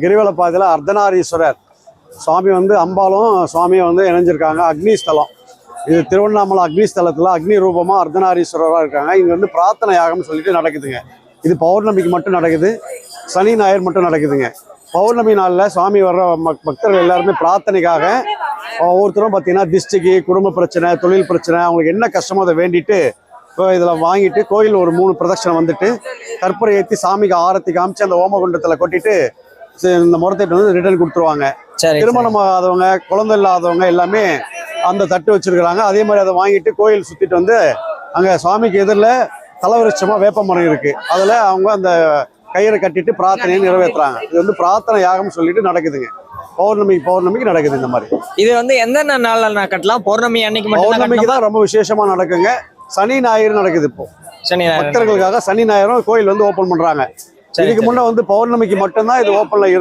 கிரிவல பாதையில் அர்த்தநாரீஸ்வரர் சுவாமி வந்து அம்பாலும் சுவாமியை வந்து இணைஞ்சிருக்காங்க. அக்னி ஸ்தலம் இது திருவண்ணாமலை அக்னி ஸ்தலத்தில் அக்னி ரூபமாக அர்த்தநாரீஸ்வரராக இருக்காங்க. இங்கே வந்து பிரார்த்தனை யாகம்னு சொல்லிட்டு நடக்குதுங்க. இது பௌர்ணமிக்கு மட்டும் நடக்குது, சனி ஞாயிறு மட்டும் நடக்குதுங்க. பௌர்ணமி நாளில் சுவாமி வர்ற பக்தர்கள் எல்லாருமே பிரார்த்தனைக்காக ஒவ்வொருத்தரும் பார்த்தீங்கன்னா திஷ்டிக்கு, குடும்ப பிரச்சனை, தொழில் பிரச்சனை, அவங்களுக்கு என்ன கஷ்டமோ அதை வேண்டிட்டு இதில் வாங்கிட்டு கோயில் ஒரு 3 பிரதட்சணம் வந்துட்டு கற்பூரை ஏற்றி சாமிக்கு ஆரத்தி காமிச்சு அந்த ஓமகுண்டத்தில் கொட்டிட்டு இந்த முறத்திட்டு வந்து ரிட்டர்ன் கொடுத்துருவாங்க. திருமணம் ஆகாதவங்க, குழந்தை இல்லாதவங்க எல்லாமே அந்த தட்டு வச்சிருக்கிறாங்க. அதே மாதிரி அதை வாங்கிட்டு கோயில் சுற்றிட்டு வந்து அங்கே சுவாமிக்கு எதிரில் தலவிருட்சமாக வேப்ப மரம் இருக்குது, அதில் அவங்க அந்த கயிறை கட்டிட்டு பிரார்த்தனையை நிறைவேற்றுறாங்க. இது வந்து பிரார்த்தனை யாகம்னு சொல்லிட்டு நடக்குதுங்க. பௌர்ணமிக்கு நடக்குது. இந்த மாதிரி இது வந்து எந்த நாள்ல கட்டலாம்? பௌர்ணமி அன்னைக்கு மட்டும்? பௌர்ணமிக்கு தான் ரொம்ப விசேஷமா நடக்குங்க. சனி ஞாயிறு நடக்குது. இப்போ பக்தர்களுக்காக சனி ஞாயிறும் கோயில் வந்து ஓபன் பண்றாங்க. இதுக்கு முன்ன வந்து பௌர்ணமிக்கு மட்டும்தான் இது ஓப்பன்ல